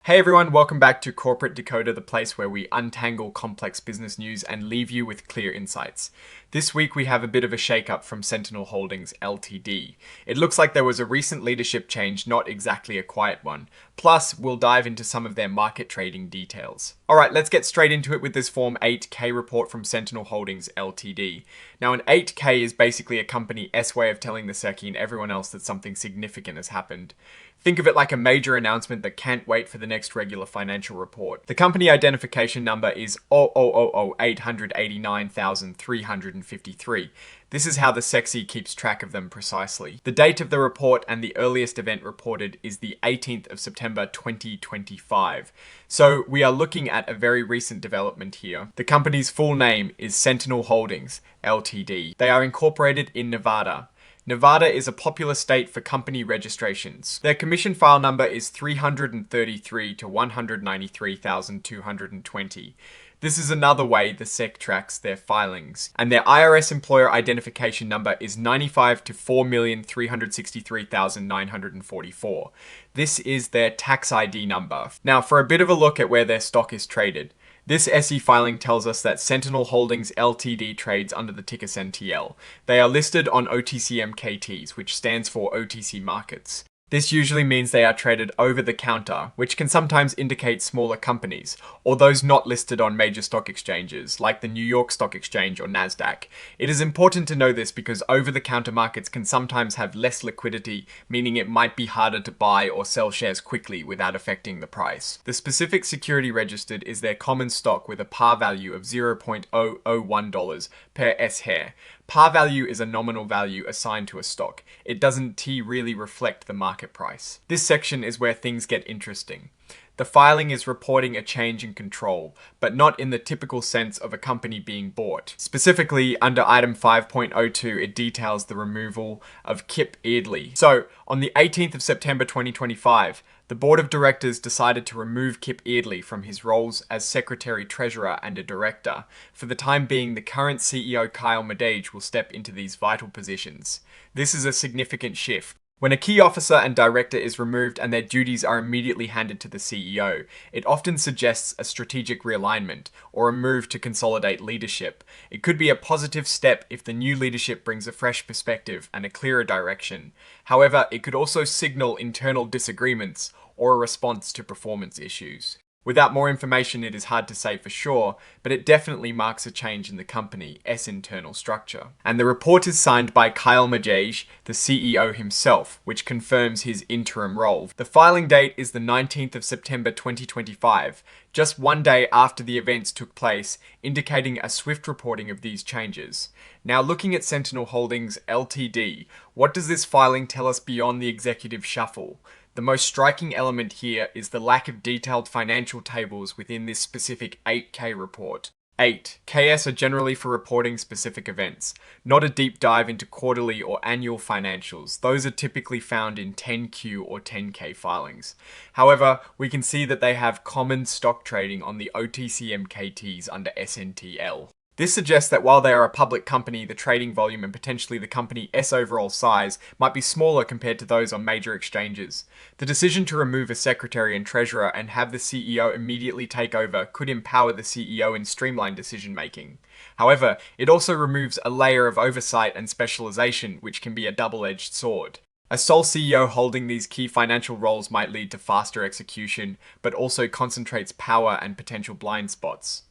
Hey everyone, welcome back to Corporate Decoder, the place where we untangle complex business news and leave you with clear insights. This week we have a bit of a shake-up from Sentinel Holdings Ltd. It looks like there was a recent leadership change, not exactly a quiet one. Plus, we'll dive into some of their market trading details. Alright, let's get straight into it with this Form 8K report from Sentinel Holdings Ltd. Now, an 8K is basically a company S way of telling the SEC and everyone else that something significant has happened. Think of it like a major announcement that can't wait for the next regular financial report. The company identification number is 889,353. This is how the SEC keeps track of them precisely. The date of the report and the earliest event reported is the 18th of September 2025. So we are looking at a very recent development here. The company's full name is Sentinel Holdings Ltd. They are incorporated in Nevada. Nevada is a popular state for company registrations. Their commission file number is 333 to 193,220. This is another way the SEC tracks their filings. And their IRS employer identification number is 95 to 4,363,944. This is their tax ID number. Now, for a bit of a look at where their stock is traded. This SE filing tells us that Sentinel Holdings Ltd trades under the ticker Sentinel. They are listed on OTCMKTs, which stands for OTC markets. This usually means they are traded over the counter, which can sometimes indicate smaller companies, or those not listed on major stock exchanges, like the New York Stock Exchange or Nasdaq. It is important to know this because over-the-counter markets can sometimes have less liquidity, meaning it might be harder to buy or sell shares quickly without affecting the price. The specific security registered is their common stock with a par value of $0.001 per S-share. Par value is a nominal value assigned to a stock. It doesn't really reflect the market price. This section is where things get interesting. The filing is reporting a change in control, but not in the typical sense of a company being bought. Specifically, under item 5.02, it details the removal of Kip Eardley. So, on the 18th of September 2025, the board of directors decided to remove Kip Eardley from his roles as secretary-treasurer and a director. For the time being, the current CEO Kyle Madej will step into these vital positions. This is a significant shift. When a key officer and director is removed and their duties are immediately handed to the CEO, it often suggests a strategic realignment or a move to consolidate leadership. It could be a positive step if the new leadership brings a fresh perspective and a clearer direction. However, it could also signal internal disagreements or a response to performance issues. Without more information, it is hard to say for sure, but it definitely marks a change in the company's internal structure. And the report is signed by Kyle Madej, the CEO himself, which confirms his interim role. The filing date is the 19th of September 2025, just one day after the events took place, indicating a swift reporting of these changes. Now, looking at Sentinel Holdings Ltd, what does this filing tell us beyond the executive shuffle? The most striking element here is the lack of detailed financial tables within this specific 8K report. 8. KS are generally for reporting specific events, not a deep dive into quarterly or annual financials. Those are typically found in 10Q or 10K filings. However, we can see that they have common stock trading on the OTCMKTs under SNTL. This suggests that while they are a public company, the trading volume and potentially the company's overall size might be smaller compared to those on major exchanges. The decision to remove a secretary and treasurer and have the CEO immediately take over could empower the CEO in streamlined decision making. However, it also removes a layer of oversight and specialization, which can be a double-edged sword. A sole CEO holding these key financial roles might lead to faster execution, but also concentrates power and potential blind spots.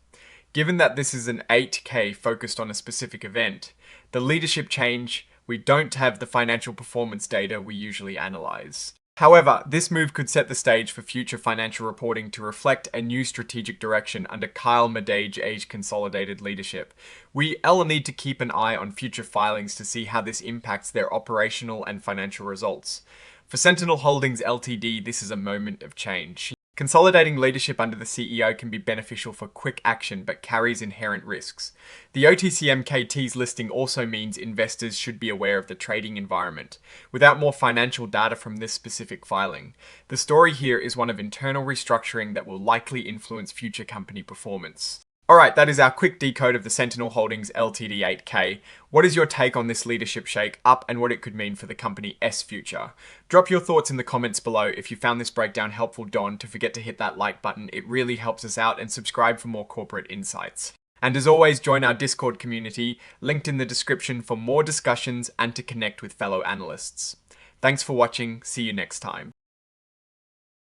Given that this is an 8K focused on a specific event, the leadership change, we don't have the financial performance data we usually analyze. However, this move could set the stage for future financial reporting to reflect a new strategic direction under Kyle Madej's consolidated leadership. We'll need to keep an eye on future filings to see how this impacts their operational and financial results. For Sentinel Holdings Ltd, this is a moment of change. Consolidating leadership under the CEO can be beneficial for quick action but carries inherent risks. The OTCMKT's listing also means investors should be aware of the trading environment, without more financial data from this specific filing. The story here is one of internal restructuring that will likely influence future company performance. Alright, that is our quick decode of the Sentinel Holdings Ltd 8K. What is your take on this leadership shake up and what it could mean for the company S future? Drop your thoughts in the comments below. If you found this breakdown helpful, don't forget to hit that like button. It really helps us out, and subscribe for more corporate insights. And as always, join our Discord community, linked in the description for more discussions and to connect with fellow analysts. Thanks for watching. See you next time.